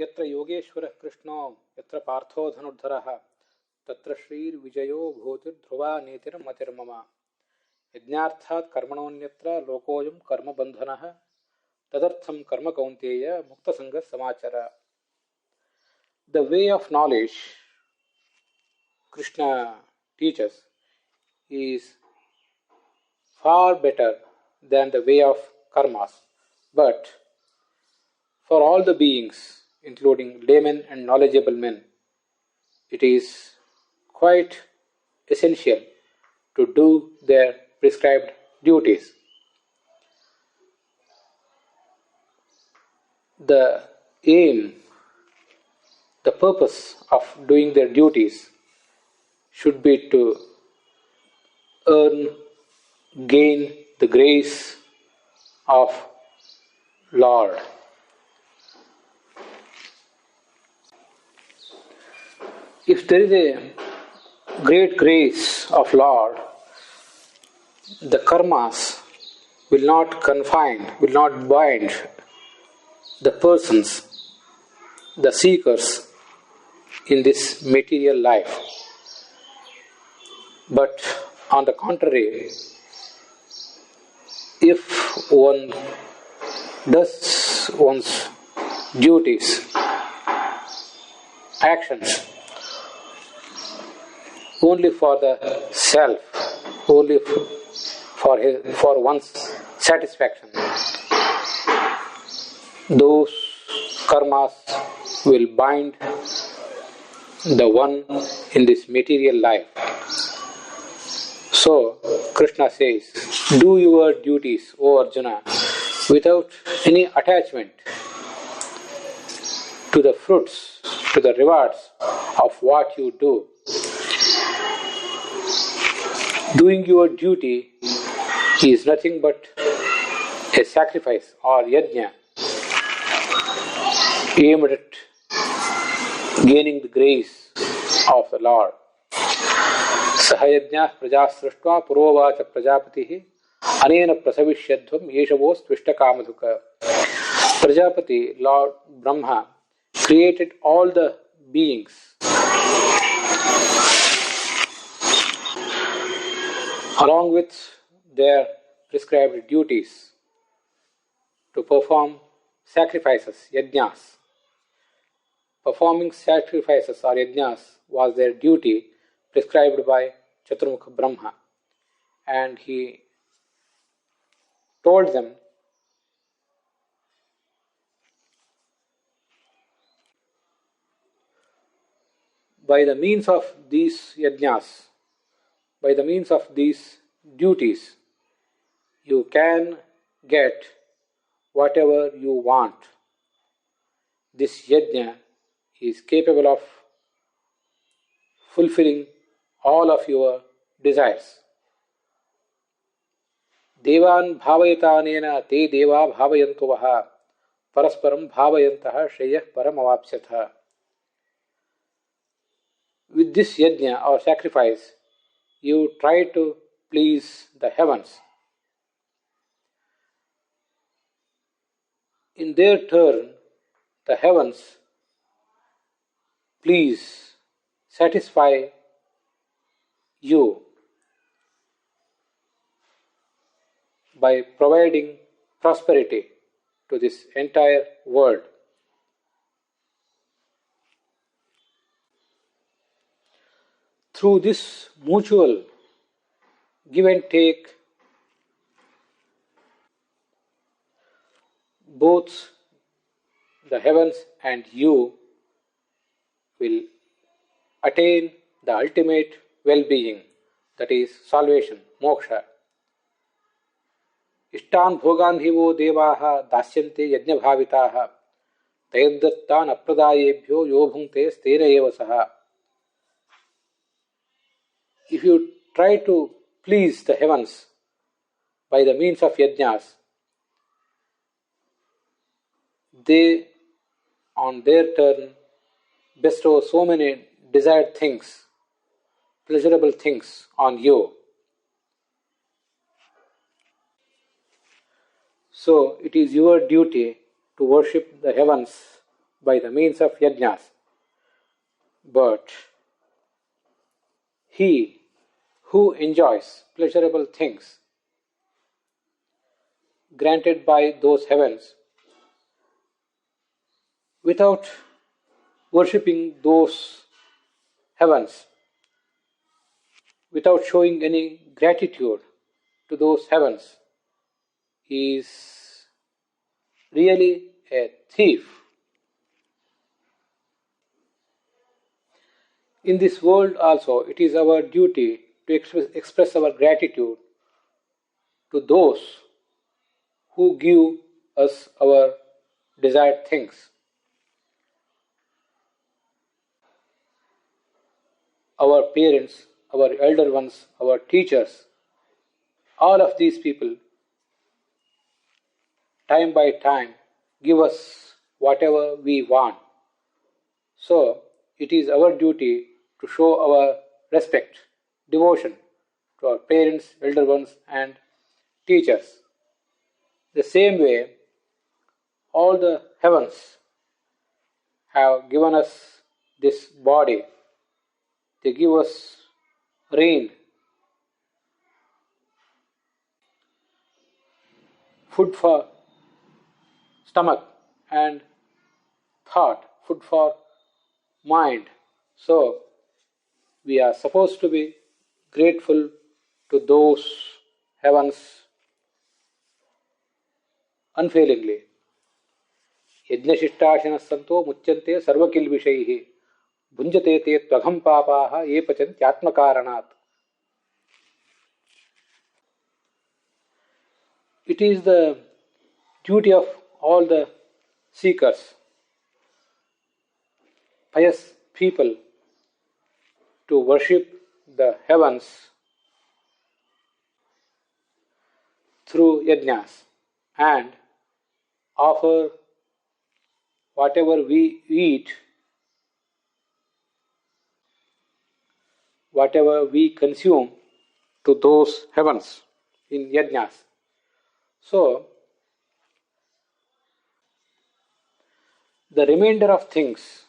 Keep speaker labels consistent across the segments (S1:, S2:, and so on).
S1: यत्र योगेश्वरः कृष्णो यत्र पार्थो धनुर्धरः तत्र श्रीर्विजयो भूतिर्ध्रुवा नीतिर्मतिर्मम यज्ञार्थात् कर्मणोऽन्यत्र लोकोऽयं कर्मबन्धनः तदर्थं कर्म कौन्तेय मुक्तसङ्गः समाचर. The way of knowledge Krishna teaches is far better than the way of karmas. But for all the beings, including laymen and knowledgeable men, it is quite essential to do their prescribed duties. The aim, the purpose of doing their duties should be to earn, gain the grace of Lord. If there is a great grace of Lord, the karmas will not confine, will not bind the persons, the seekers in this material life. But on the contrary, if one does one's duties, actions, only for the self, only for one's satisfaction, those karmas will bind the one in this material life. So, Krishna says, do your duties, O Arjuna, without any attachment to the fruits, to the rewards of what you do. Doing your duty is nothing but a sacrifice or yajna aimed at gaining the grace of the Lord. Sahayajna prajasrashtva purovacha prajapatihi anena prasavishyadhvam yeshavos tvishtakamaduka. Prajapati, Lord Brahma, created all the beings along with their prescribed duties to perform sacrifices, yajnas. Performing sacrifices or yajnas was their duty prescribed by Chaturmukha Brahma. And he told them by the means of these yajnas, by the means of these duties, you can get whatever you want. This yajna is capable of fulfilling all of your desires. Devan bhavayatanena te deva bhavayantu vaha parasparam bhavayantaha shreyah paramavapsyatha. With this yajna or sacrifice, you try to please the heavens. In their turn, the heavens please satisfy you by providing prosperity to this entire world. Through this mutual give and take, both the heavens and you will attain the ultimate well-being, that is salvation, moksha. Ishtan bhogan hi wo devaha dasyante yajna bhavitaha tayaddattan apradayebhyo yo bhungte stena eva saha. If you try to please the heavens by the means of yajnas, they on their turn bestow so many desired things, pleasurable things on you. So it is your duty to worship the heavens by the means of yajnas. But he who enjoys pleasurable things granted by those heavens without worshipping those heavens, without showing any gratitude to those heavens, is really a thief. In this world also, it is our duty to express our gratitude to those who give us our desired things. Our parents, our elder ones, our teachers, all of these people, time by time, give us whatever we want. So, it is our duty to show our respect, devotion to our parents, elder ones, and teachers. The same way, all the heavens have given us this body. They give us rain, food for stomach, and thought, food for mind. So, we are supposed to be grateful to those heavens unfailingly. यज्ञशिष्टाशिनः सन्तो मुच्यन्ते सर्वकिल्बिषैः भुञ्जते ते त्वघं पापाः ये पचन्त्यात्मकारणात्. It is the duty of all the seekers, pious people, to worship the heavens through yajnas and offer whatever we eat, whatever we consume to those heavens in yajnas. So, the remainder of things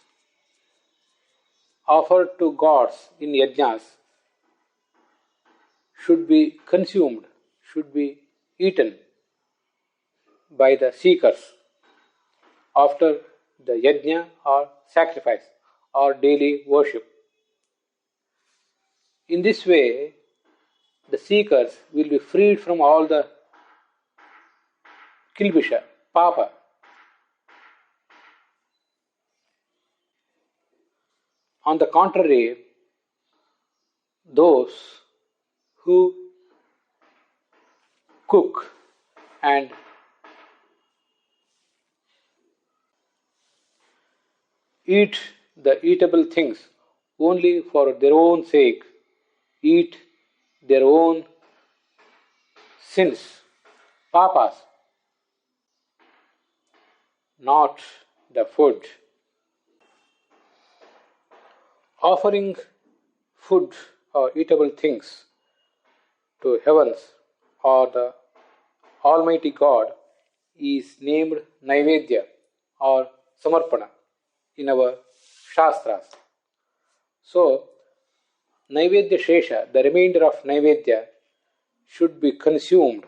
S1: offered to gods in yajnas should be consumed, should be eaten by the seekers after the yajna or sacrifice or daily worship. In this way, the seekers will be freed from all the kilbisha, papa. On the contrary, those who cook and eat the eatable things only for their own sake, eat their own sins, papas, not the food. Offering food or eatable things to heavens or the Almighty God is named Naivedya or Samarpana in our Shastras. So, Naivedya Shesha, the remainder of Naivedya, should be consumed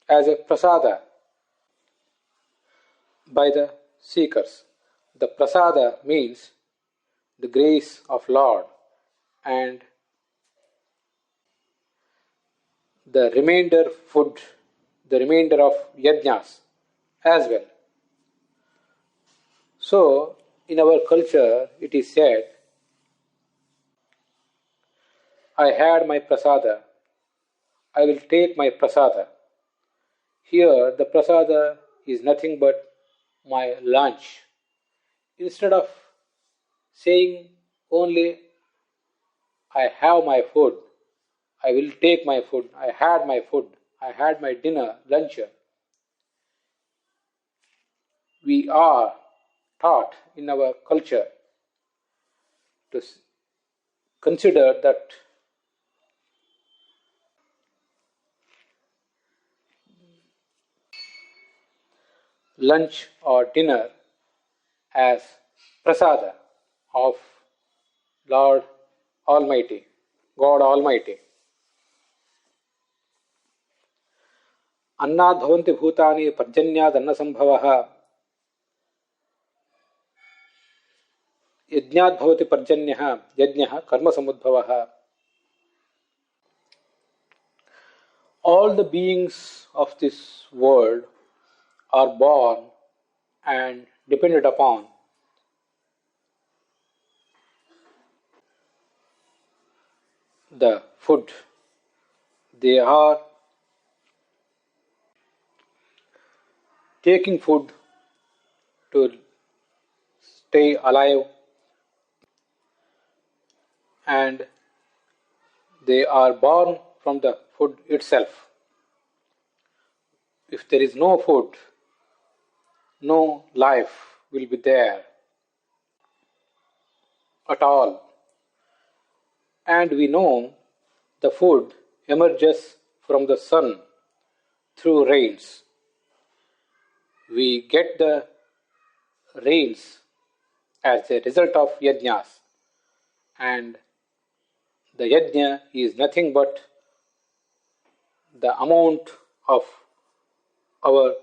S1: as a prasada by the seekers. The prasada means the grace of Lord, and the remainder food, the remainder of yajnas as well. So, in our culture, it is said, I had my prasada, I will take my prasada. Here, the prasada is nothing but my lunch. Instead of saying only, I have my food, I will take my food, I had my food, I had my dinner, lunch. We are taught in our culture to consider that lunch or dinner as prasada of Lord Almighty, God Almighty. अन्नाद् भवन्ति भूतानि पर्जन्याद् अन्नसम्भवः यज्ञाद् भवति पर्जन्यः यज्ञः कर्मसमुद्भवः. All the beings of this world are born and dependent upon the food. They are taking food to stay alive, and they are born from the food itself. If there is no food, no life will be there at all. And we know the food emerges from the sun through rains. We get the rains as a result of yajnas, and the yajna is nothing but the amount of our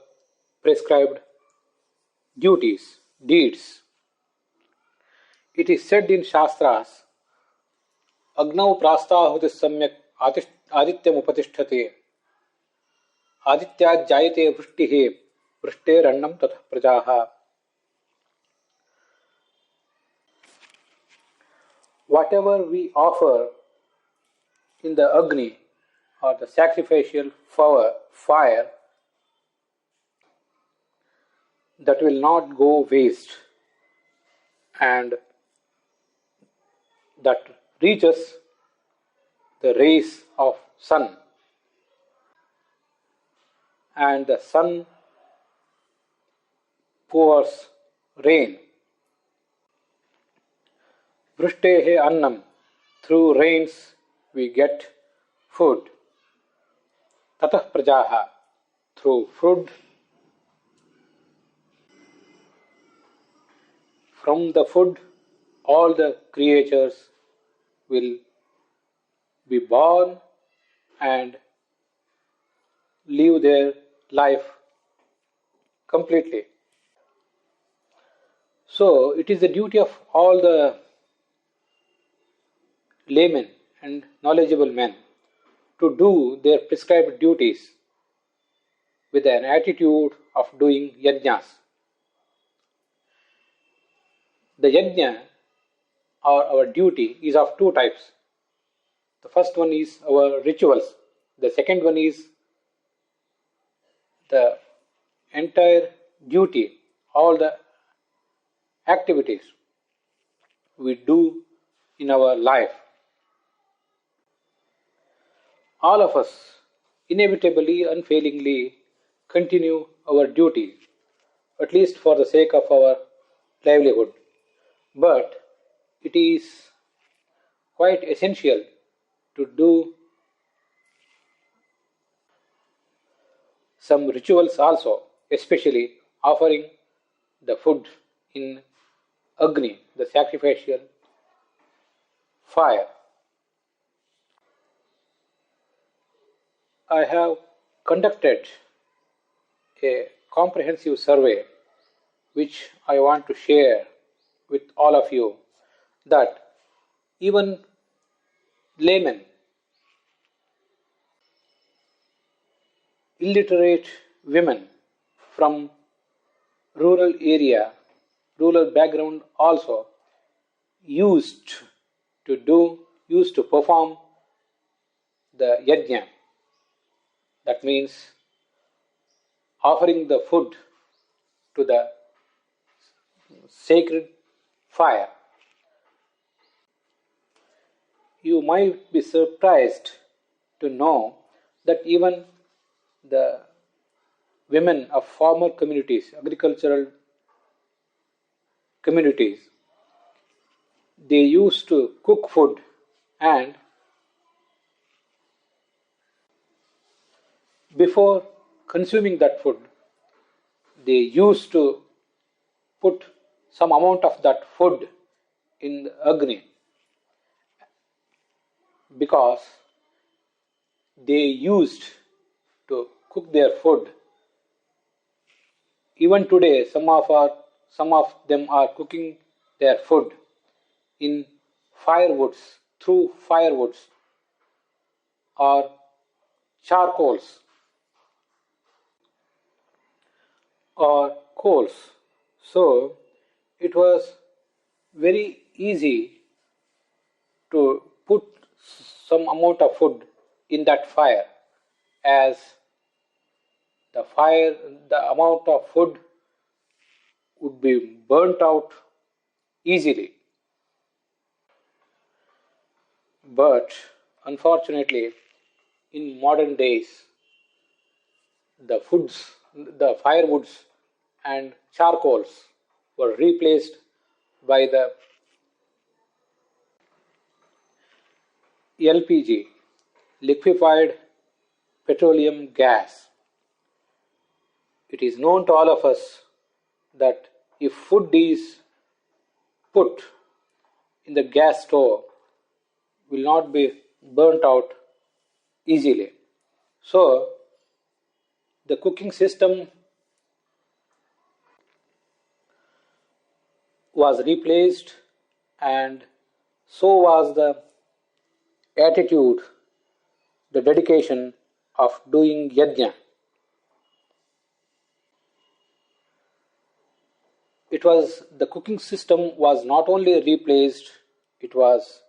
S1: prescribed duties, deeds. It is said in Shastras, Agnau prastahuti samyak adityam upatishthate adityad jayate vrishtihe vrishterannam tatha prajaha. Whatever we offer in the Agni or the sacrificial fire, that will not go waste, and that reaches the rays of sun, and the sun pours rain. Vrishtehe annam, through rains we get food. Tatah prajaha, through food, from the food all the creatures will be born and live their life completely. So it is the duty of all the laymen and knowledgeable men to do their prescribed duties with an attitude of doing yajnas. The yajna or our duty is of two types. The first one is our rituals. The second one is the entire duty, all the activities we do in our life. All of us inevitably, unfailingly continue our duty, at least for the sake of our livelihood. But it is quite essential to do some rituals also, especially offering the food in Agni, the sacrificial fire. I have conducted a comprehensive survey which I want to share with all of you, that even laymen, illiterate women from rural area, rural background also used to perform the yajna. That means offering the food to the sacred fire. You might be surprised to know that even the women of farmer communities, agricultural communities, they used to cook food, and before consuming that food, they used to put some amount of that food in the Agni because they used to cook their food. Even today, some of them are cooking their food in firewoods, through firewoods or charcoals or coals. So it was very easy to put some amount of food in that fire, as the fire, the amount of food would be burnt out easily. But unfortunately, in modern days, the firewoods and charcoals were replaced by the LPG, liquefied petroleum gas. It is known to all of us that if food is put in the gas stove, will not be burnt out easily. So the cooking system was replaced, and so was the attitude, the dedication of doing yajna. The cooking system was not only replaced, it was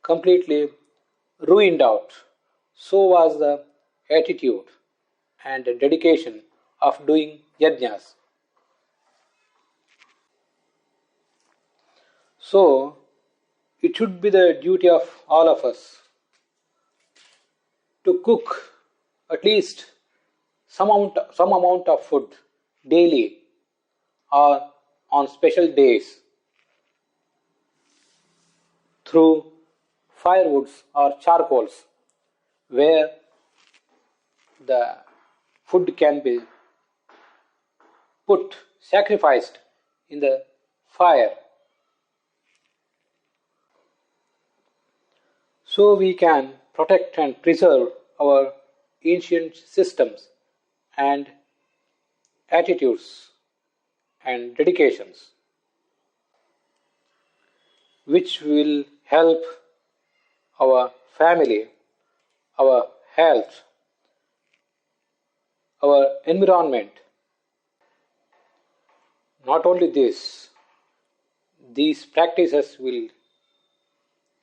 S1: completely ruined out. So was the attitude and the dedication of doing yajnas. So it should be the duty of all of us to cook at least some amount of food daily or on special days through firewoods or charcoals, where the food can be sacrificed in the fire, so we can protect and preserve our ancient systems and attitudes and dedications, which will help our family, our health, our environment. Not only this, these practices will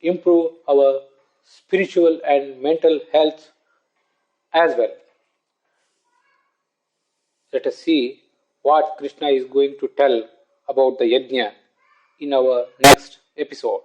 S1: improve our spiritual and mental health as well. Let us see what Krishna is going to tell about the yajna in our next episode.